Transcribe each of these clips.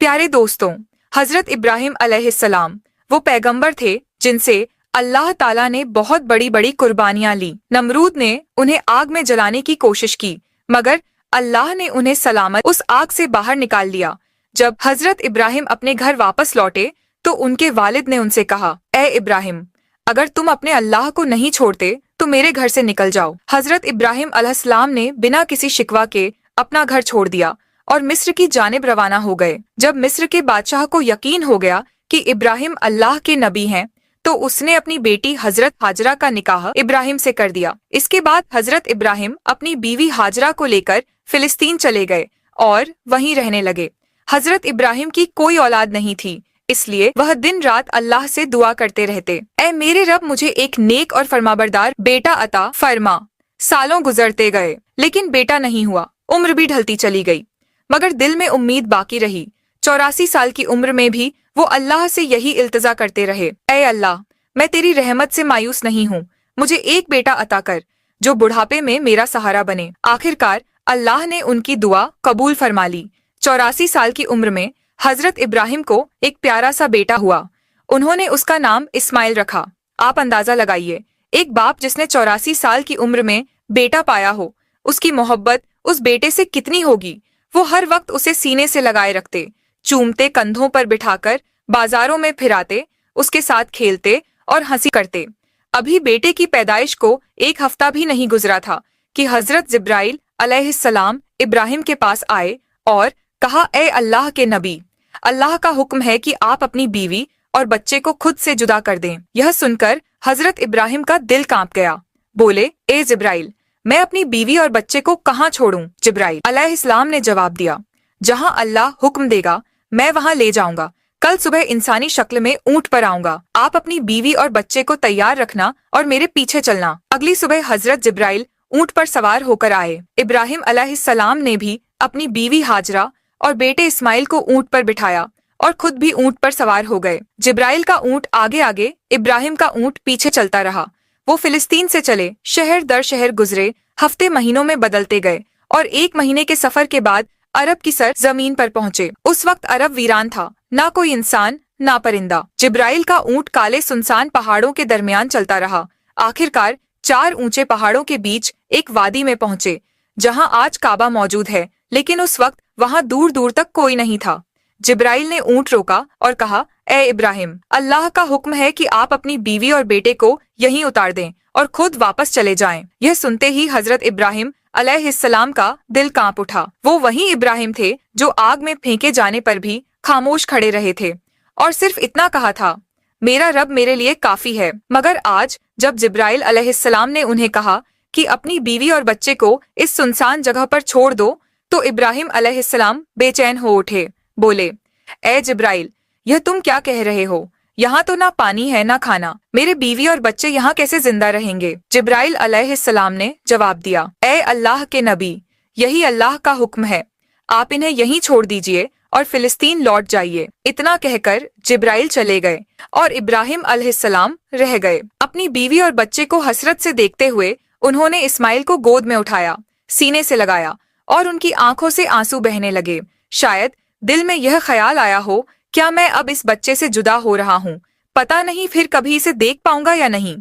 प्यारे दोस्तों, हजरत इब्राहिम अलैहिस्सलाम वो पैगंबर थे जिनसे अल्लाह ताला ने बहुत बड़ी बड़ी कुर्बानियां ली। नमरूद ने उन्हें आग में जलाने की कोशिश की, मगर अल्लाह ने उन्हें सलामत उस आग से बाहर निकाल लिया। जब हजरत इब्राहिम अपने घर वापस लौटे तो उनके वालिद ने उनसे कहा, ए इब्राहिम, अगर तुम अपने अल्लाह को नहीं छोड़ते तो मेरे घर से निकल जाओ। हजरत इब्राहिम अलैहिस्सलाम ने बिना किसी शिकवा के अपना घर छोड़ दिया और मिस्र की जानिब रवाना हो गए। जब मिस्र के बादशाह को यकीन हो गया कि इब्राहिम अल्लाह के नबी हैं, तो उसने अपनी बेटी हजरत हाजरा का निकाह इब्राहिम से कर दिया। इसके बाद हजरत इब्राहिम अपनी बीवी हाजरा को लेकर फिलिस्तीन चले गए और वहीं रहने लगे। हजरत इब्राहिम की कोई औलाद नहीं थी, इसलिए वह दिन रात अल्लाह से दुआ करते रहते, ऐ मेरे रब, मुझे एक नेक और फरमाबरदार बेटा अता फरमा। सालों गुजरते गए लेकिन बेटा नहीं हुआ। उम्र भी ढलती चली गई, मगर दिल में उम्मीद बाकी रही। 84 साल की उम्र में भी वो अल्लाह से यही इल्तिजा करते रहे, ऐ अल्लाह, मैं तेरी रहमत से मायूस नहीं हूँ, मुझे एक बेटा अता कर जो बुढ़ापे में मेरा सहारा बने। आखिरकार अल्लाह ने उनकी दुआ कबूल फरमा ली। 84 साल की उम्र में हजरत इब्राहिम को एक प्यारा सा बेटा हुआ। उन्होंने उसका नाम इस्माइल रखा। आप अंदाजा लगाइए, एक बाप जिसने 84 साल की उम्र में बेटा पाया हो, उसकी मोहब्बत उस बेटे से कितनी होगी। वो हर वक्त उसे सीने से लगाए रखते, चूमते, कंधों पर बिठाकर बाजारों में फिराते, उसके साथ खेलते और हंसी करते। अभी बेटे की पैदाइश को एक हफ्ता भी नहीं गुजरा था कि हजरत जिब्राइल अलैहिस्सलाम इब्राहिम के पास आए और कहा, ए अल्लाह के नबी, अल्लाह का हुक्म है कि आप अपनी बीवी और बच्चे को खुद से जुदा कर दें। यह सुनकर हजरत इब्राहिम का दिल कांप गया। बोले, ए जिब्राइल, मैं अपनी बीवी और बच्चे को कहाँ छोड़ूं? जिब्राइल अलैहिस्सलाम ने जवाब दिया, जहाँ अल्लाह हुक्म देगा मैं वहाँ ले जाऊंगा। कल सुबह इंसानी शक्ल में ऊंट पर आऊंगा। आप अपनी बीवी और बच्चे को तैयार रखना और मेरे पीछे चलना। अगली सुबह हजरत जिब्राइल ऊंट पर सवार होकर आए। इब्राहिम अलैहिस्सलाम ने भी अपनी बीवी हाजरा और बेटे इस्माइल को ऊंट पर बिठाया और खुद भी ऊंट पर सवार हो गए। जिब्राइल का ऊंट आगे आगे, इब्राहिम का ऊंट पीछे चलता रहा। वो फिलिस्तीन से चले, शहर दर शहर गुजरे, हफ्ते महीनों में बदलते गए और 1 महीने के सफर के बाद अरब की सर जमीन पर पहुंचे। उस वक्त अरब वीरान था, ना कोई इंसान ना परिंदा। जिब्राइल का ऊंट काले सुनसान पहाड़ों के दरमियान चलता रहा। आखिरकार 4 ऊंचे पहाड़ों के बीच एक वादी में पहुंचे, जहां आज काबा मौजूद है, लेकिन उस वक्त वहां दूर दूर तक कोई नहीं था। जिब्राइल ने ऊंट रोका और कहा, ए इब्राहिम, अल्लाह का हुक्म है कि आप अपनी बीवी और बेटे को यहीं उतार दें और खुद वापस चले जाएं। यह सुनते ही हजरत इब्राहिम अलैहिस्सलाम का दिल कांप उठा। वो वही इब्राहिम थे जो आग में फेंके जाने पर भी खामोश खड़े रहे थे और सिर्फ इतना कहा था, मेरा रब मेरे लिए काफी है। मगर आज जब जिब्राइल अलैहिस्सलाम ने उन्हें कहा कि अपनी बीवी और बच्चे को इस सुनसान जगह पर छोड़ दो, तो इब्राहिम अलैहिस्सलाम बेचैन हो उठे। बोले, ए जिब्राइल, यह तुम क्या कह रहे हो? यहाँ तो ना पानी है ना खाना, मेरे बीवी और बच्चे यहाँ कैसे जिंदा रहेंगे? जिब्राइल अलैहिस्सलाम ने जवाब दिया, ए अल्लाह के नबी, यही अल्लाह का हुक्म है, आप इन्हें यहीं छोड़ दीजिए और फिलिस्तीन लौट जाइए। इतना कहकर जिब्राइल चले गए और इब्राहिम अलैहिस्सलाम रह गए। अपनी बीवी और बच्चे को हसरत से देखते हुए उन्होंने इस्माइल को गोद में उठाया, सीने से लगाया और उनकी आंखों से आंसू बहने लगे। शायद दिल में यह ख्याल आया हो, क्या मैं अब इस बच्चे से जुदा हो रहा हूँ, पता नहीं फिर कभी इसे देख पाऊंगा या नहीं।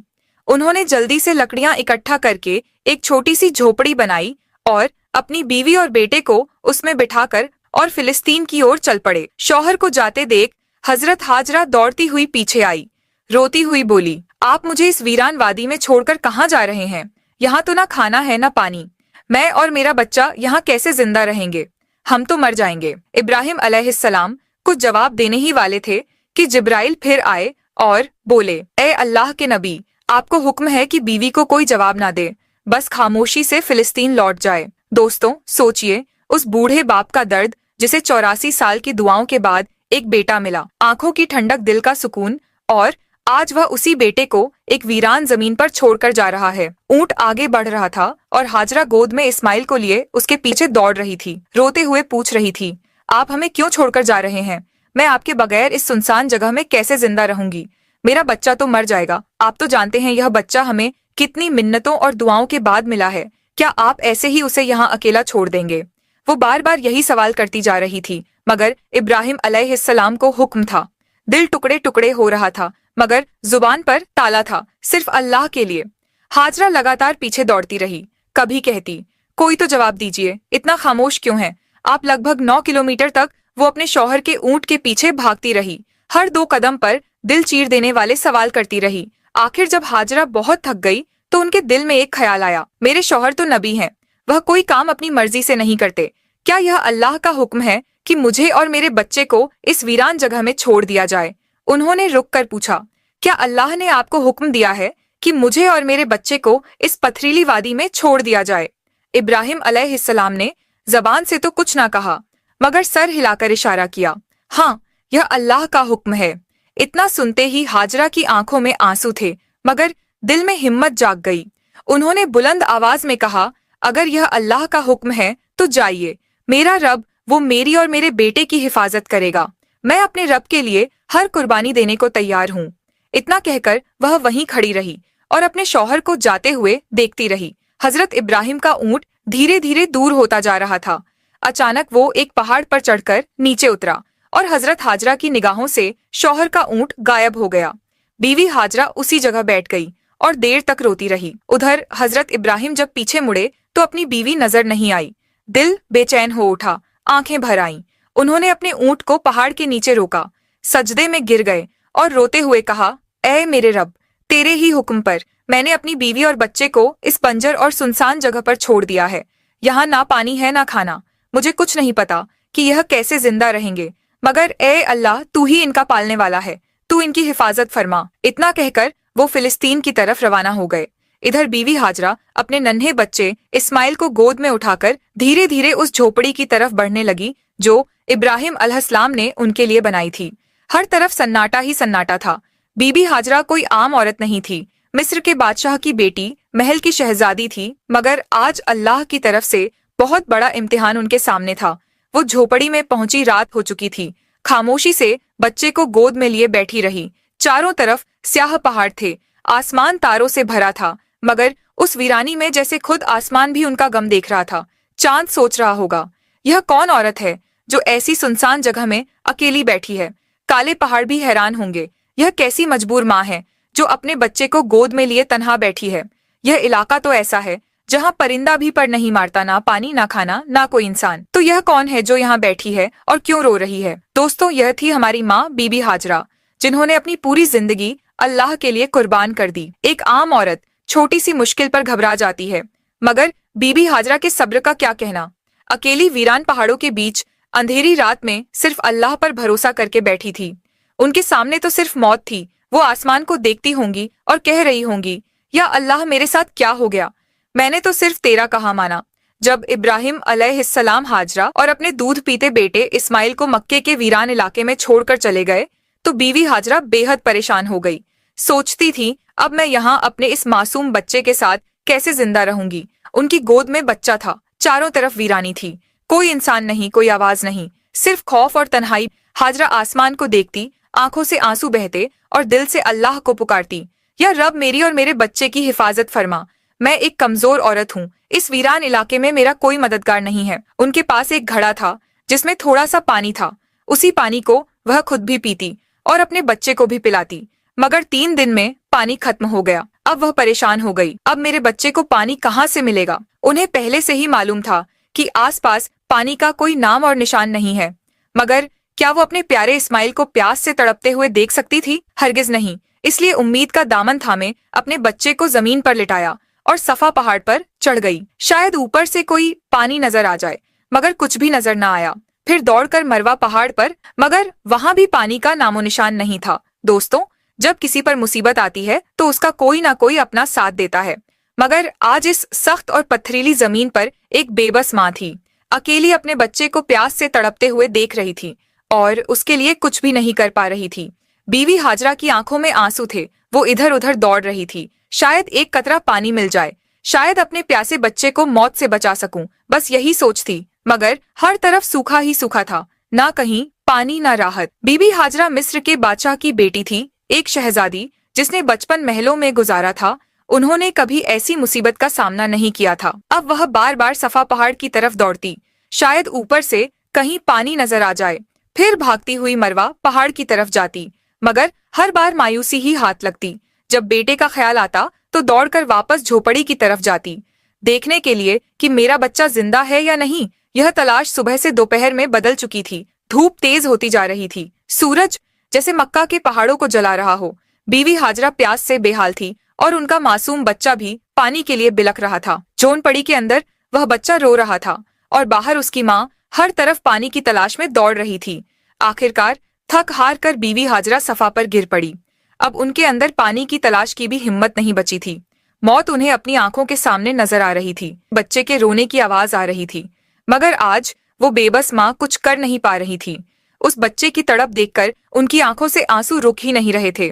उन्होंने जल्दी से लकड़ियां इकट्ठा करके एक छोटी सी झोपड़ी बनाई और अपनी बीवी और बेटे को उसमें बिठाकर और फिलिस्तीन की ओर चल पड़े। शौहर को जाते देख हजरत हाजरा दौड़ती हुई पीछे आई, रोती हुई बोली, आप मुझे इस वीरान वादी में छोड़कर कहाँ जा रहे हैं? यहाँ तो ना खाना है ना पानी, मैं और मेरा बच्चा यहाँ कैसे जिंदा रहेंगे? हम तो मर जाएंगे। इब्राहिम अलैहिस्सलाम कुछ जवाब देने ही वाले थे कि जिब्राइल फिर आए और बोले, ए अल्लाह के नबी, आपको हुक्म है कि बीवी को कोई जवाब ना दे, बस खामोशी से फिलिस्तीन लौट जाए। दोस्तों, सोचिए उस बूढ़े बाप का दर्द जिसे 84 साल की दुआओं के बाद एक बेटा मिला, आंखों की ठंडक, दिल का सुकून, और आज वह उसी बेटे को एक वीरान जमीन पर छोड़कर जा रहा है। ऊंट आगे बढ़ रहा था और हाजरा गोद में इस्माइल को लिए उसके पीछे दौड़ रही थी, रोते हुए पूछ रही थी, आप हमें क्यों छोड़कर जा रहे हैं? मैं आपके बगैर इस सुनसान जगह में कैसे जिंदा रहूंगी? मेरा बच्चा तो मर जाएगा। आप तो जानते हैं यह बच्चा हमें कितनी मिन्नतों और दुआओं के बाद मिला है। क्या आप ऐसे ही उसे यहाँ अकेला छोड़ देंगे? वो बार बार यही सवाल करती जा रही थी, मगर इब्राहिम अलैहिस्सलाम को हुक्म था। दिल टुकड़े टुकड़े हो रहा था, मगर जुबान पर ताला था, सिर्फ अल्लाह के लिए। हाजरा लगातार पीछे दौड़ती रही। कभी कहती, कोई तो जवाब दीजिए, इतना खामोश क्यों है? आप लगभग 9 किलोमीटर तक वो अपने शौहर के ऊंट के पीछे भागती रही। हर 2 कदम पर दिल चीर देने वाले सवाल करती रही। आखिर जब हाजरा बहुत थक गई तो उनके दिल में एक ख्याल आया, मेरे शौहर तो नबी हैं, वह कोई काम अपनी मर्जी से नहीं करते। क्या यह अल्लाह का हुक्म है कि मुझे और मेरे बच्चे को इस वीरान जगह में छोड़ दिया जाए? उन्होंने रुक कर पूछा, क्या अल्लाह ने आपको हुक्म दिया है कि मुझे और मेरे बच्चे को इस पथरीली वादी में छोड़ दिया जाए? इब्राहिम अलैहिस्सलाम ने जबान से तो कुछ ना कहा, मगर सर हिलाकर इशारा किया, हाँ, यह अल्लाह का हुक्म है। इतना सुनते ही हाजरा की आंखों में आंसू थे, मगर दिल में हिम्मत जाग गई। उन्होंने बुलंद आवाज में कहा, अगर यह अल्लाह का हुक्म है तो जाइए, मेरा रब वो मेरी और मेरे बेटे की हिफाजत करेगा। मैं अपने रब के लिए हर कुर्बानी देने को तैयार हूँ। इतना कहकर वह वहीं खड़ी रही और अपने शौहर को जाते हुए देखती रही। हजरत इब्राहिम का ऊंट धीरे धीरे दूर होता जा रहा था। अचानक वो एक पहाड़ पर चढ़कर नीचे उतरा और हजरत हाजरा की निगाहों से शौहर का ऊंट गायब हो गया। बीवी हाजरा उसी जगह बैठ गई और देर तक रोती रही। उधर हजरत इब्राहिम जब पीछे मुड़े तो अपनी बीवी नजर नहीं आई। दिल बेचैन हो उठा, आंखें भर आईं। उन्होंने अपने ऊंट को पहाड़ के नीचे रोका, सजदे में गिर गए और रोते हुए कहा, ऐ मेरे रब, तेरे ही हुक्म पर मैंने अपनी बीवी और बच्चे को इस बंजर और सुनसान जगह पर छोड़ दिया है। यहाँ ना पानी है ना खाना। मुझे कुछ नहीं पता कि यह कैसे जिंदा रहेंगे, मगर ए अल्लाह, तू ही इनका पालने वाला है, तू इनकी हिफाजत फरमा। इतना कहकर वो फिलिस्तीन की तरफ रवाना हो गए। इधर बीवी हाजरा अपने नन्हे बच्चे इस्माइल को गोद में उठाकर धीरे धीरे उस झोपड़ी की तरफ बढ़ने लगी जो इब्राहिम अलैहिस्सलाम ने उनके लिए बनाई थी। हर तरफ सन्नाटा ही सन्नाटा था। बीबी हाजरा कोई आम औरत नहीं थी, मिस्र के बादशाह की बेटी, महल की शहजादी थी, मगर आज अल्लाह की तरफ से बहुत बड़ा इम्तिहान उनके सामने था। वो झोपड़ी में पहुंची रात हो चुकी थी। खामोशी से बच्चे को गोद में लिए बैठी रही। चारों तरफ स्याह पहाड़ थे, आसमान तारों से भरा था, मगर उस वीरानी में जैसे खुद आसमान भी उनका गम देख रहा था। चांद सोच रहा होगा, यह कौन औरत है जो ऐसी सुनसान जगह में अकेली बैठी है? काले पहाड़ भी हैरान होंगे, यह कैसी मजबूर माँ है जो अपने बच्चे को गोद में लिए तन्हा बैठी है। यह इलाका तो ऐसा है जहाँ परिंदा भी पर नहीं मारता, ना पानी ना खाना ना कोई इंसान। तो यह कौन है जो यहाँ बैठी है और क्यों रो रही है? दोस्तों, यह थी हमारी माँ बीबी हाजरा, जिन्होंने अपनी पूरी जिंदगी अल्लाह के लिए कुर्बान कर दी। एक आम औरत छोटी सी मुश्किल पर घबरा जाती है, मगर बीबी हाजरा के सब्र का क्या कहना। अकेली वीरान पहाड़ों के बीच अंधेरी रात में सिर्फ अल्लाह पर भरोसा करके बैठी थी। उनके सामने तो सिर्फ मौत थी। वो आसमान को देखती होंगी और कह रही होंगी, या अल्लाह, मेरे साथ क्या हो गया? मैंने तो सिर्फ तेरा कहा माना। जब इब्राहिम अलैहिस्सलाम हाजरा और अपने दूध पीते बेटे इस्माइल को मक्के के वीरान इलाके में छोड़कर चले गए तो बीवी हाजरा बेहद परेशान हो गई। सोचती थी, अब मैं यहाँ अपने इस मासूम बच्चे के साथ कैसे जिंदा रहूंगी। उनकी गोद में बच्चा था, चारों तरफ वीरानी थी, कोई इंसान नहीं, कोई आवाज नहीं, सिर्फ खौफ और तन्हाई। हाजरा आसमान को देखती, आंखों से आंसू बहते और दिल से अल्लाह को पुकारती, या रब, मेरी और मेरे बच्चे की हिफाजत फरमा। मैं एक कमजोर औरत हूँ, इस वीरान इलाके में मेरा कोई मददगार नहीं है। उनके पास एक घड़ा था जिसमें थोड़ा सा पानी था। उसी पानी को वह खुद भी पीती और अपने बच्चे को भी पिलाती, मगर 3 दिन में पानी खत्म हो गया। अब वह परेशान हो गई, अब मेरे बच्चे को पानी कहाँ से मिलेगा? उन्हें पहले से ही मालूम था कि आसपास पानी का कोई नाम और निशान नहीं है, मगर क्या वो अपने प्यारे इस्माइल को प्यास से तड़पते हुए देख सकती थी? हरगिज नहीं। इसलिए उम्मीद का दामन थामे अपने बच्चे को जमीन पर लिटाया और सफा पहाड़ पर चढ़ गई। शायद ऊपर से कोई पानी नजर आ जाए, मगर कुछ भी नजर न आया। फिर दौड़कर मरवा पहाड़ पर, मगर वहां भी पानी का नामो निशान नहीं था। दोस्तों, जब किसी पर मुसीबत आती है तो उसका कोई ना कोई अपना साथ देता है, मगर आज इस सख्त और पथरीली जमीन पर एक बेबस माँ थी, अकेली अपने बच्चे को प्यास से तड़पते हुए देख रही थी और उसके लिए कुछ भी नहीं कर पा रही थी। बीवी हाजरा की आंखों में आंसू थे, वो इधर उधर दौड़ रही थी। शायद एक कतरा पानी मिल जाए, शायद अपने प्यासे बच्चे को मौत से बचा सकूं, बस यही सोच थी, मगर हर तरफ सूखा ही सूखा था, ना कहीं पानी ना राहत। बीबी हाजरा मिस्र के बादशाह की बेटी थी, एक शहजादी जिसने बचपन महलों में गुजारा था। उन्होंने कभी ऐसी मुसीबत का सामना नहीं किया था। अब वह बार बार सफा पहाड़ की तरफ दौड़ती, शायद ऊपर से कहीं पानी नजर आ जाए। फिर भागती हुई मरवा पहाड़ की तरफ जाती, मगर हर बार मायूसी ही हाथ लगती। जब बेटे का ख्याल आता तो दौड़कर वापस झोपड़ी की तरफ जाती, देखने के लिए कि मेरा बच्चा जिंदा है या नहीं। यह तलाश सुबह से दोपहर में बदल चुकी थी। धूप तेज होती जा रही थी, सूरज जैसे मक्का के पहाड़ों को जला रहा हो। बीवी हाजरा प्यास से बेहाल थी और उनका मासूम बच्चा भी पानी के लिए बिलख रहा था। झोंपड़ी के अंदर वह बच्चा रो रहा था और बाहर उसकी माँ हर तरफ पानी की तलाश में दौड़ रही थी। आखिरकार थक हार कर बीवी हाजरा सफा पर गिर पड़ी। अब उनके अंदर पानी की तलाश की भी हिम्मत नहीं बची थी। मौत उन्हें अपनी आंखों के सामने नजर आ रही थी। बच्चे के रोने की आवाज आ रही थी, मगर आज वो बेबस माँ कुछ कर नहीं पा रही थी। उस बच्चे की तड़प देखकर उनकी आंखों से आंसू रुक ही नहीं रहे थे।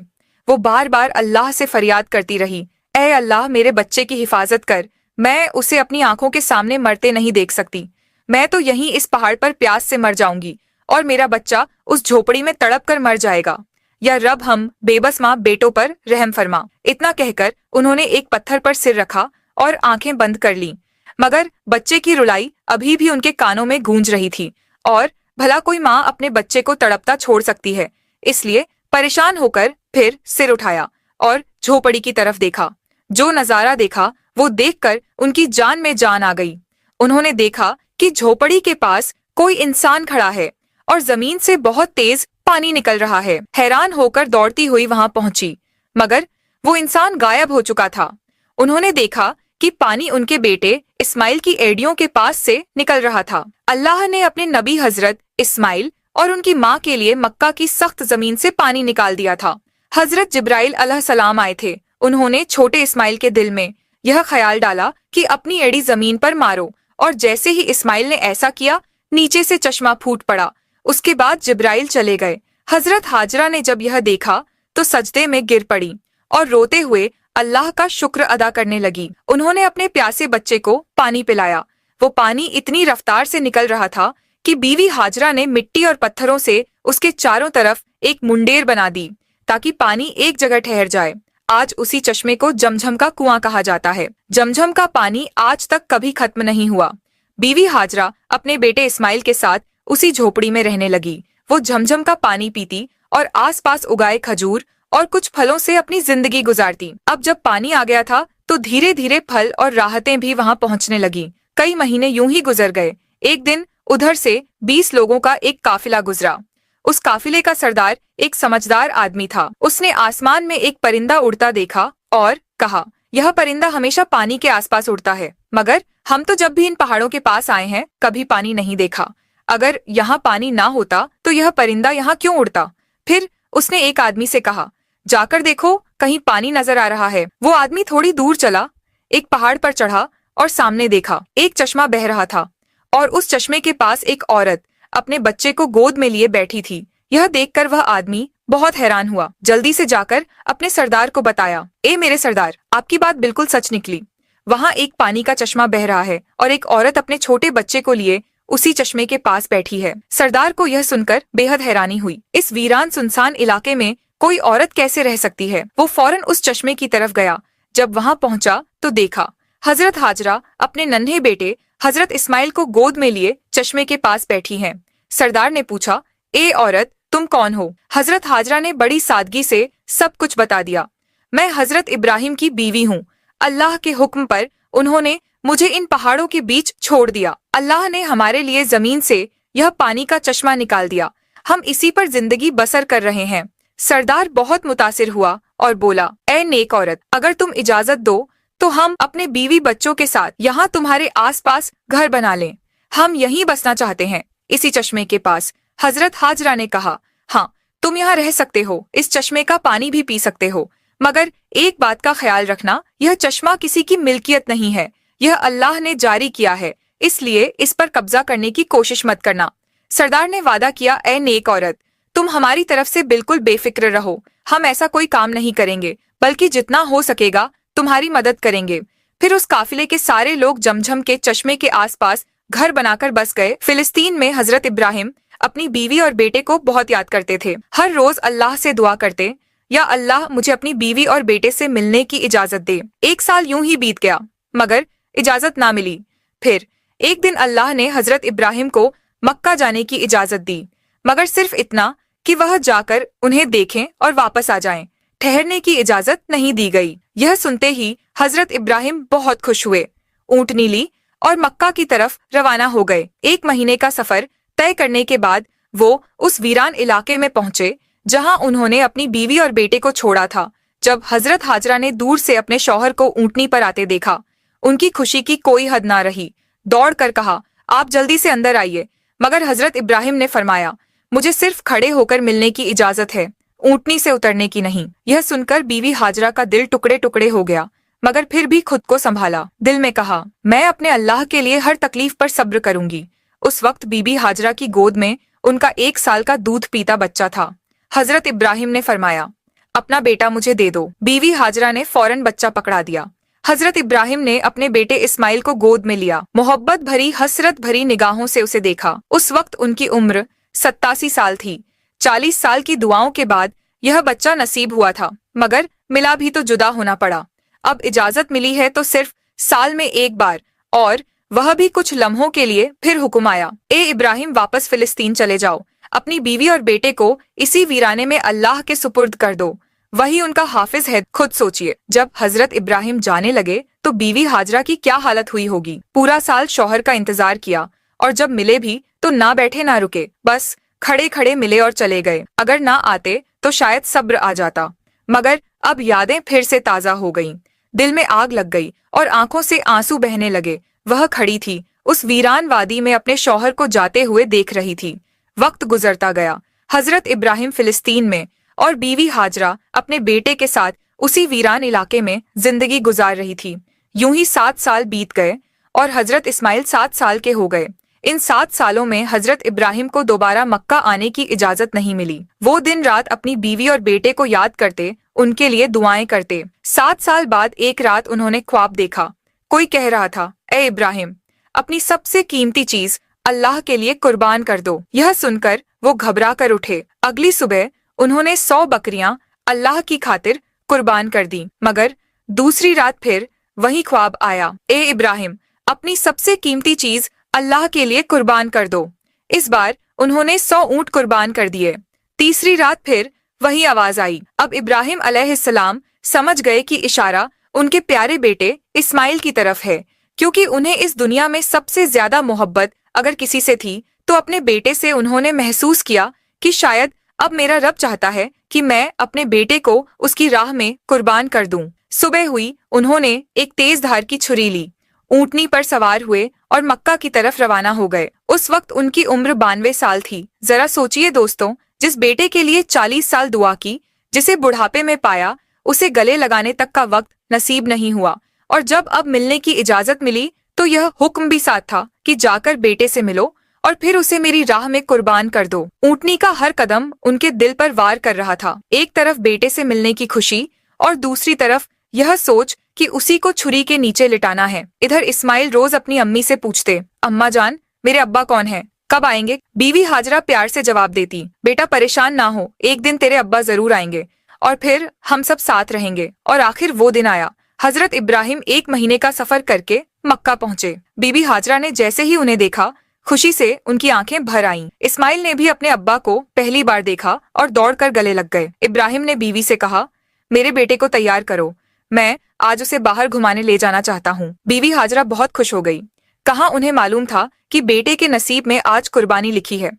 वो बार बार अल्लाह से फरियाद करती रही, ऐ अल्लाह मेरे बच्चे की हिफाजत कर, मैं उसे अपनी आंखों के सामने मरते नहीं देख सकती। मैं तो यहीं इस पहाड़ पर प्यास से मर जाऊंगी और मेरा बच्चा उस झोपड़ी में तड़प कर मर जाएगा। या रब हम बेबस माँ बेटों पर रहम फरमा। इतना कहकर उन्होंने एक पत्थर पर सिर रखा और आंखें बंद कर लीं। मगर बच्चे की रुलाई अभी भी उनके कानों में गूंज रही थी और भला कोई माँ अपने बच्चे को तड़पता छोड़ सकती है। इसलिए परेशान होकर फिर सिर उठाया और झोपड़ी की तरफ देखा। जो नजारा देखा वो देखकर उनकी जान में जान आ गई। उन्होंने देखा कि झोपड़ी के पास कोई इंसान खड़ा है और जमीन से बहुत तेज पानी निकल रहा है। हैरान होकर दौड़ती हुई वहां पहुंची, मगर वो इंसान गायब हो चुका था। उन्होंने देखा कि पानी उनके बेटे इस्माइल की एड़ियों के पास से निकल रहा था। अल्लाह ने अपने नबी हजरत इस्माइल और उनकी माँ के लिए मक्का की सख्त जमीन से पानी निकाल दिया था। हजरत जिब्राइल अलैहिस्सलाम आए थे। उन्होंने छोटे इस्माइल के दिल में यह ख्याल डाला कि अपनी एड़ी जमीन पर मारो, और जैसे ही इस्माइल ने ऐसा किया, नीचे से चश्मा फूट पड़ा। उसके बाद जिब्राइल चले गए। हजरत हाजरा ने जब यह देखा तो सजदे में गिर पड़ी और रोते हुए अल्लाह का शुक्र अदा करने लगी। उन्होंने अपने प्यासे बच्चे को पानी पिलाया। वो पानी इतनी रफ्तार से निकल रहा था कि बीवी हाजरा ने मिट्टी और पत्थरों से उसके चारों तरफ एक मुंडेर बना दी ताकि पानी एक जगह ठहर जाए। आज उसी चश्मे को जमझम का कुआं कहा जाता है। जमझम का पानी आज तक कभी खत्म नहीं हुआ। बीवी हाजरा अपने बेटे इस्माइल के साथ उसी झोपड़ी में रहने लगी। वो झमझम का पानी पीती और आसपास उगाए खजूर और कुछ फलों से अपनी जिंदगी गुजारती। अब जब पानी आ गया था तो धीरे धीरे फल और राहतें भी वहां पहुंचने लगी। कई महीने यूं ही गुजर गए। एक दिन उधर से 20 लोगों का एक काफिला गुजरा। उस काफिले का सरदार एक समझदार आदमी था। उसने आसमान में एक परिंदा उड़ता देखा और कहा, यह परिंदा हमेशा पानी के आसपास उड़ता है, मगर हम तो जब भी इन पहाड़ों के पास आए हैं कभी पानी नहीं देखा। अगर यहाँ पानी ना होता तो यह परिंदा यहाँ क्यों उड़ता? फिर उसने एक आदमी से कहा, जाकर देखो कहीं पानी नजर आ रहा है। वो आदमी थोड़ी दूर चला, एक पहाड़ पर चढ़ा और सामने देखा एक चश्मा बह रहा था और उस चश्मे के पास एक औरत अपने बच्चे को गोद में लिए बैठी थी। यह देखकर वह आदमी बहुत हैरान हुआ। जल्दी से जाकर अपने सरदार को बताया, ए मेरे सरदार, आपकी बात बिल्कुल सच निकली। वहाँ एक पानी का चश्मा बह रहा है और एक औरत अपने छोटे बच्चे को लिए उसी चश्मे के पास बैठी है। सरदार को यह सुनकर बेहद हैरानी हुई। इस वीरान सुनसान इलाके में कोई औरत कैसे रह सकती है? वो फौरन उस चश्मे की तरफ गया। जब वहां पहुंचा तो देखा हजरत हाजरा अपने नन्हे बेटे हजरत इस्माइल को गोद में लिए चश्मे के पास बैठी हैं। सरदार ने पूछा, ए औरत, तुम कौन हो? हजरत हाजरा ने बड़ी सादगी से सब कुछ बता दिया। मैं हजरत इब्राहिम की बीवी हूँ। अल्लाह के हुक्म पर उन्होंने मुझे इन पहाड़ों के बीच छोड़ दिया। अल्लाह ने हमारे लिए जमीन से यह पानी का चश्मा निकाल दिया। हम इसी पर जिंदगी बसर कर रहे हैं। सरदार बहुत मुतासिर हुआ और बोला, ए नेक औरत, अगर तुम इजाजत दो तो हम अपने बीवी बच्चों के साथ यहाँ तुम्हारे आसपास घर बना लें। हम यहीं बसना चाहते हैं, इसी चश्मे के पास। हजरत हाजरा ने कहा, हाँ, तुम यहाँ रह सकते हो, इस चश्मे का पानी भी पी सकते हो, मगर एक बात का ख्याल रखना, यह चश्मा किसी की मिल्कियत नहीं है। यह अल्लाह ने जारी किया है, इसलिए इस पर कब्जा करने की कोशिश मत करना। सरदार ने वादा किया, ए नेक औरत, तुम हमारी तरफ से बिल्कुल बेफिक्र रहो। हम ऐसा कोई काम नहीं करेंगे, बल्कि जितना हो सकेगा तुम्हारी मदद करेंगे। फिर उस काफिले के सारे लोग जमझम के चश्मे के आसपास घर बनाकर बस गए। फिलिस्तीन में हजरत इब्राहिम अपनी बीवी और बेटे को बहुत याद करते थे। हर रोज अल्लाह से दुआ करते, या अल्लाह मुझे अपनी बीवी और बेटे से मिलने की इजाजत दे। 1 साल यूं ही बीत गया, मगर इजाजत ना मिली। फिर एक दिन अल्लाह ने हजरत इब्राहिम को मक्का जाने की इजाजत दी, मगर सिर्फ इतना कि वह जाकर उन्हें देखें और वापस आ जाएं। ठहरने की इजाजत नहीं दी गई। यह सुनते ही हजरत इब्राहिम बहुत खुश हुए, ऊँटनी ली और मक्का की तरफ रवाना हो गए। 1 महीने का सफर तय करने के बाद वो उस वीरान इलाके में पहुंचे जहां उन्होंने अपनी बीवी और बेटे को छोड़ा था। जब हजरत हाजरा ने दूर से अपने शौहर को ऊँटनी पर आते देखा, उनकी खुशी की कोई हद ना रही। दौड़ कर कहा, आप जल्दी से अंदर आइए। मगर हजरत इब्राहिम ने फरमाया, मुझे सिर्फ खड़े होकर मिलने की इजाजत है, ऊँटनी से उतरने की नहीं। यह सुनकर बीवी हाजरा का दिल टुकड़े टुकड़े हो गया, मगर फिर भी खुद को संभाला। दिल में कहा, मैं अपने अल्लाह के लिए हर तकलीफ पर सब्र करूंगी। उस वक्त बीबी हाजरा की गोद में उनका 1 साल का दूध पीता बच्चा था। हजरत इब्राहिम ने फरमाया, अपना बेटा मुझे दे दो। बीवी हाजरा ने फौरन बच्चा पकड़ा दिया। हजरत इब्राहिम ने अपने बेटे इस्माइल को गोद में लिया, मोहब्बत भरी हसरत भरी निगाहों से उसे देखा। उस वक्त उनकी उम्र 87 साल थी। 40 साल की दुआओं के बाद यह बच्चा नसीब हुआ था, मगर मिला भी तो जुदा होना पड़ा। अब इजाजत मिली है तो सिर्फ साल में 1 बार, और वह भी कुछ लम्हों के लिए। फिर हुक्म आया, ए इब्राहिम, वापस फिलिस्तीन चले जाओ। अपनी बीवी और बेटे को इसी वीराने में अल्लाह के सुपुर्द कर दो, वही उनका हाफिज है। खुद सोचिए, जब हजरत इब्राहिम जाने लगे तो बीवी हाजरा की क्या हालत हुई होगी। पूरा साल शौहर का इंतजार किया, और जब मिले भी तो ना बैठे ना रुके, बस खड़े खड़े मिले और चले गए। अगर ना आते तो शायद सब्र आ जाता, मगर अब यादें फिर से ताजा हो गईं। दिल में आग लग गई और आंखों से आंसू बहने लगे। वह खड़ी थी, उस वीरान वादी में अपने शौहर को जाते हुए देख रही थी। वक्त गुजरता गया। हजरत इब्राहिम फिलिस्तीन में और बीवी हाजरा अपने बेटे के साथ उसी वीरान इलाके में जिंदगी गुजार रही थी। यूं ही 7 साल बीत गए और हजरत इस्माइल 7 साल के हो गए। इन 7 सालों में हजरत इब्राहिम को दोबारा मक्का आने की इजाजत नहीं मिली। वो दिन रात अपनी बीवी और बेटे को याद करते, उनके लिए दुआएं करते। 7 साल बाद एक रात उन्होंने ख्वाब देखा। कोई कह रहा था, ए इब्राहिम, अपनी सबसे कीमती चीज अल्लाह के लिए कुर्बान कर दो। यह सुनकर वो घबरा कर उठे। अगली सुबह उन्होंने 100 बकरियां अल्लाह की खातिर कुर्बान कर दी। मगर दूसरी रात फिर वही ख्वाब आया, ए इब्राहिम, अपनी सबसे कीमती चीज अल्लाह के लिए कुर्बान कर दो। इस बार उन्होंने 100 ऊँट कुर्बान कर दिए। तीसरी रात फिर वही आवाज आई। अब इब्राहिम अलैहिस्सलाम समझ गए कि इशारा उनके प्यारे बेटे इस्माइल की तरफ है, क्योंकि उन्हें इस दुनिया में सबसे ज्यादा मोहब्बत अगर किसी से थी तो अपने बेटे से। उन्होंने महसूस किया कि शायद अब मेरा रब चाहता है कि मैं अपने बेटे को उसकी राह में कुर्बान कर दूं। सुबह हुई, उन्होंने एक तेज धार की छुरी ली, ऊँटनी पर सवार हुए और मक्का की तरफ रवाना हो गए। उस वक्त उनकी उम्र 92 साल थी। जरा सोचिए दोस्तों, जिस बेटे के लिए 40 साल दुआ की, जिसे बुढ़ापे में पाया, उसे गले लगाने तक का वक्त नसीब नहीं हुआ। और जब अब मिलने की इजाजत मिली तो यह हुक्म भी साथ था कि जाकर बेटे से मिलो और फिर उसे मेरी राह में कुर्बान कर दो। ऊँटनी का हर कदम उनके दिल पर वार कर रहा था। एक तरफ बेटे से मिलने की खुशी और दूसरी तरफ यह सोच कि उसी को छुरी के नीचे लिटाना है। इधर इस्माइल रोज अपनी अम्मी से पूछते, अम्मा जान, मेरे अब्बा कौन है, कब आएंगे? बीवी हाजरा प्यार से जवाब देती, बेटा परेशान ना हो, एक दिन तेरे अब्बा जरूर आएंगे और फिर हम सब साथ रहेंगे। और आखिर वो दिन आया। हजरत इब्राहिम 1 महीने का सफर करके मक्का पहुंचे। बीबी हाजरा ने जैसे ही उन्हें देखा, खुशी से उनकी आंखें भर आईं। इस्माइल ने भी अपने अब्बा को पहली बार देखा और दौड़कर गले लग गए। इब्राहिम ने बीवी से कहा, मेरे बेटे को तैयार करो, मैं आज उसे बाहर घुमाने ले जाना चाहता हूँ। बीवी हाजरा बहुत खुश हो गई। कहाँ उन्हें मालूम था कि बेटे के नसीब में आज कुर्बानी लिखी है।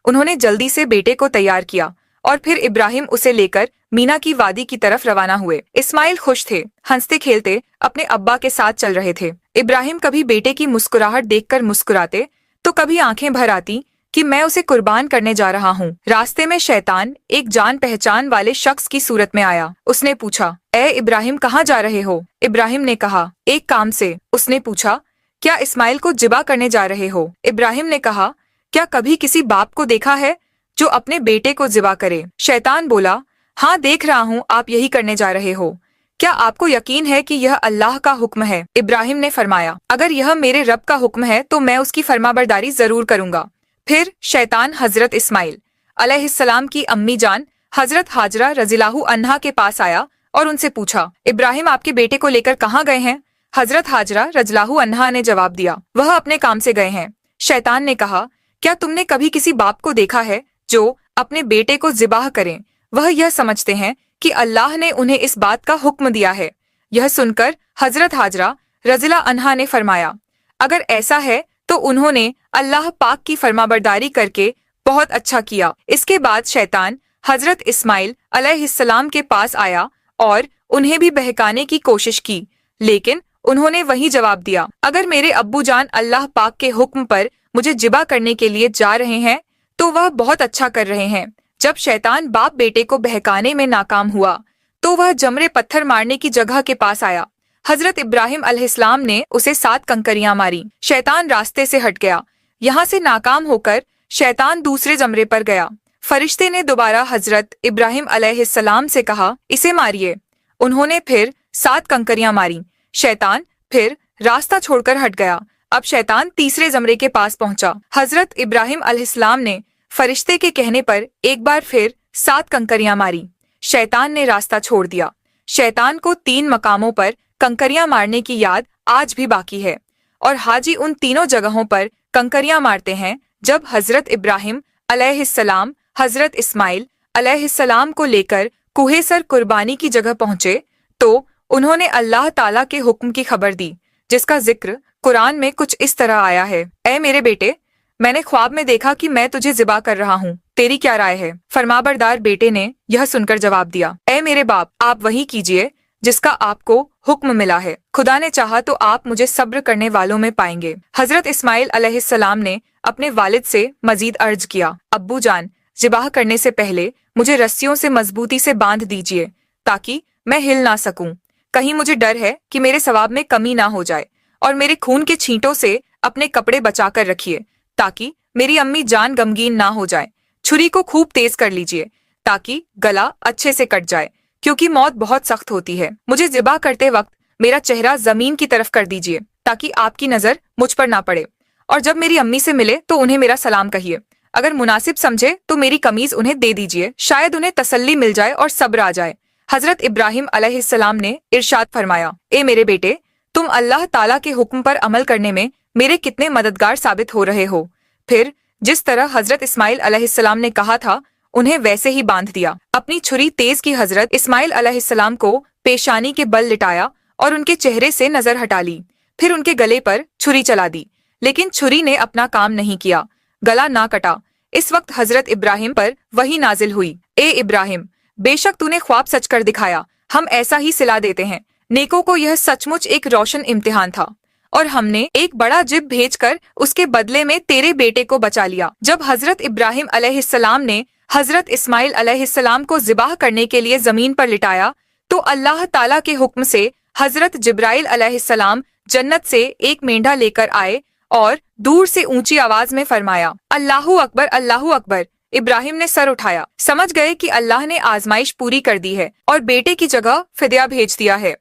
उन्होंने जल्दी से बेटे को तैयार किया और फिर इब्राहिम उसे लेकर मीना की वादी की तरफ रवाना हुए। इस्माइल खुश थे, हंसते खेलते अपने अब्बा के साथ चल रहे थे। इब्राहिम कभी बेटे की मुस्कुराहट देखकर मुस्कुराते तो कभी आंखें भर आती कि मैं उसे कुर्बान करने जा रहा हूँ। रास्ते में शैतान एक जान पहचान वाले शख्स की सूरत में आया। उसने पूछा, ए इब्राहिम, कहाँ जा रहे हो? इब्राहिम ने कहा, एक काम से। उसने पूछा, क्या इस्माइल को जिबा करने जा रहे हो? इब्राहिम ने कहा, क्या कभी किसी बाप को देखा है जो अपने बेटे को जिबा करे? शैतान बोला, हाँ देख रहा हूँ आप यही करने जा रहे हो। क्या आपको यकीन है कि यह अल्लाह का हुक्म है? इब्राहिम ने फरमाया, अगर यह मेरे रब का हुक्म है तो मैं उसकी फरमाबरदारी जरूर करूंगा। फिर शैतान हजरत इस्माइल अलैहिस्सलाम की अम्मी जान हजरत हाजरा रज़ियल्लाहु अन्हा के पास आया और उनसे पूछा, इब्राहिम आपके बेटे को लेकर कहाँ गए हैं? हजरत हाजरा रज़ियल्लाहु अन्हा ने जवाब दिया, वह अपने काम से गए हैं। शैतान ने कहा, क्या तुमने कभी किसी बाप को देखा है जो अपने बेटे को ज़िबाह करें? वह यह समझते हैं कि अल्लाह ने उन्हें इस बात का हुक्म दिया है। यह सुनकर हजरत हाजरा रज़ियल्लाहु अन्हा ने फरमाया, अगर ऐसा है तो उन्होंने अल्लाह पाक की फरमाबरदारी करके बहुत अच्छा किया। इसके बाद शैतान हजरत इस्माइल अलैहिस्सलाम के पास आया और उन्हें भी बहकाने की कोशिश की, लेकिन उन्होंने वही जवाब दिया, अगर मेरे अब्बू जान अल्लाह पाक के हुक्म पर मुझे जिबा करने के लिए जा रहे हैं तो वह बहुत अच्छा कर रहे हैं। जब शैतान बाप बेटे को बहकाने में नाकाम हुआ तो वह जमरे पत्थर मारने की जगह के पास आया। हजरत इब्राहिम अलैहिस्सलाम ने उसे 7 कंकरियां मारी। शैतान रास्ते से हट गया। यहाँ से नाकाम होकर शैतान दूसरे जमरे पर गया। फरिश्ते ने दोबारा हजरत इब्राहिम अलैहिस्सलाम से कहा, इसे मारिए। उन्होंने फिर 7 कंकरियां मारी। शैतान फिर रास्ता छोड़कर हट गया। अब शैतान तीसरे जमरे के पास पहुंचा। हजरत इब्राहिम अलैहिस्सलाम ने फरिश्ते के कहने पर एक बार फिर 7 कंकरियां मारी। शैतान ने रास्ता छोड़ दिया। शैतान को 3 मकामों पर कंकरियां मारने की याद आज भी बाकी है और हाजी उन तीनों जगहों पर कंकरियां मारते हैं जब हजरत इब्राहिम अलैहिस्सलाम हजरत इस्माइल अलैहिस्सलाम को लेकर कुहेसर कुर्बानी की जगह पहुंचे तो उन्होंने अल्लाह ताला के हुक्म की खबर दी, जिसका जिक्र कुरान में कुछ इस तरह आया है, ऐ मेरे बेटे, मैंने ख्वाब में देखा कि मैं तुझे ज़िबा कर रहा हूँ, तेरी क्या राय है? फरमाबरदार बेटे ने यह सुनकर जवाब दिया, ऐ मेरे बाप, आप वही कीजिए जिसका आपको हुक्म मिला है। खुदा ने चाहा तो आप मुझे सब्र करने वालों में पाएंगे। हजरत इस्माइल अलैहिस्सलाम ने अपने वालिद से मजीद अर्ज किया, अब्बू जान, ज़िबाह करने से पहले मुझे रस्सियों से मजबूती से बांध दीजिए ताकि मैं हिल ना सकूं। कहीं मुझे डर है कि मेरे सवाब में कमी ना हो जाए, और मेरे खून के छींटों से अपने कपड़े बचा कर रखिए ताकि मेरी अम्मी जान गमगीन ना हो जाए। छुरी को खूब तेज कर लीजिए ताकि गला अच्छे से कट जाए, क्योंकि मौत बहुत सख्त होती है। मुझे ज़िबा करते वक्त मेरा चेहरा जमीन की तरफ कर दीजिए ताकि आपकी नजर मुझ पर ना पड़े, और जब मेरी अम्मी से मिले तो उन्हें मेरा सलाम कहिए। अगर मुनासिब समझे तो मेरी कमीज उन्हें दे दीजिए, शायद उन्हें तसल्ली मिल जाए और सब्र आ जाए। हजरत इब्राहिम अलैहिस्सलाम ने इरशाद फरमाया, ए मेरे बेटे, तुम अल्लाह ताला के हुक्म पर अमल करने में मेरे कितने मददगार साबित हो रहे हो। फिर जिस तरह हजरत इस्माइल अलैहिस्सलाम ने कहा था उन्हें वैसे ही बांध दिया। अपनी छुरी तेज की हजरत इस्माइल अलैहिस्सलाम को पेशानी के बल लिटाया और उनके चेहरे से नजर हटा ली। फिर उनके गले पर छुरी चला दी, लेकिन छुरी ने अपना काम नहीं किया, गला ना कटा। इस वक्त हजरत इब्राहिम पर वही नाजिल हुई, ए इब्राहिम, बेशक तूने ख्वाब सच कर दिखाया, हम ऐसा ही सिला देते हैं। नेकों को यह सचमुच एक रोशन इम्तिहान था और हमने एक बड़ा जिब भेजकर उसके बदले में तेरे बेटे को बचा लिया। जब हजरत इब्राहिम अलैहिस्सलाम ने हजरत इस्माइल अलैहिस्सलाम को ज़िबाह करने के लिए जमीन पर लिटाया तो अल्लाह ताला के हुक्म से हजरत जिब्राइल अलैहिस्सलाम जन्नत से एक मेंढा लेकर आए और दूर से ऊंची आवाज में फरमाया, अल्लाहू अकबर, अल्लाहू अकबर। इब्राहिम ने सर उठाया, समझ गए कि अल्लाह ने आजमाइश पूरी कर दी है और बेटे की जगह फिदिया भेज दिया है।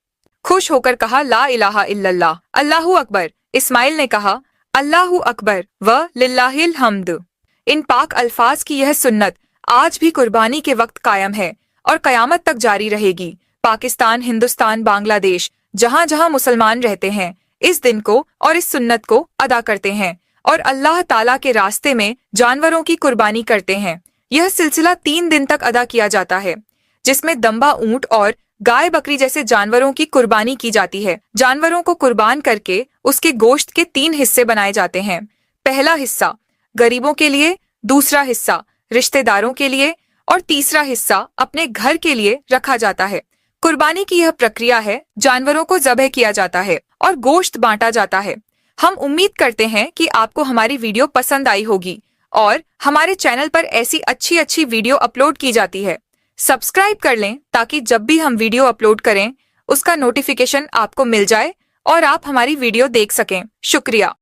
खुश होकर कहा, ला इलाहा इल्लल्लाह, अल्लाहू अकबर। इस्माइल ने कहा, अल्लाहू अकबर व लिल्लाहिल हम्द। इन पाक अल्फाज की यह सुन्नत आज भी कुर्बानी के वक्त कायम है और कयामत तक जारी रहेगी। पाकिस्तान, हिंदुस्तान, बांग्लादेश, जहाँ जहाँ मुसलमान रहते हैं इस दिन को और इस सुन्नत को अदा करते हैं और अल्लाह ताला के रास्ते में जानवरों की कुर्बानी करते हैं। यह सिलसिला 3 दिन तक अदा किया जाता है, जिसमें दम्बा ऊंट और गाय बकरी जैसे जानवरों की कुर्बानी की जाती है। जानवरों को कुर्बान करके उसके गोश्त के 3 हिस्से बनाए जाते हैं। पहला हिस्सा गरीबों के लिए, दूसरा हिस्सा रिश्तेदारों के लिए और तीसरा हिस्सा अपने घर के लिए रखा जाता है। कुर्बानी की यह प्रक्रिया है, जानवरों को ज़बह किया जाता है और गोश्त बांटा जाता है। हम उम्मीद करते हैं कि आपको हमारी वीडियो पसंद आई होगी और हमारे चैनल पर ऐसी अच्छी अच्छी वीडियो अपलोड की जाती है। सब्सक्राइब कर लें ताकि जब भी हम वीडियो अपलोड करें उसका नोटिफिकेशन आपको मिल जाए और आप हमारी वीडियो देख सकें। शुक्रिया।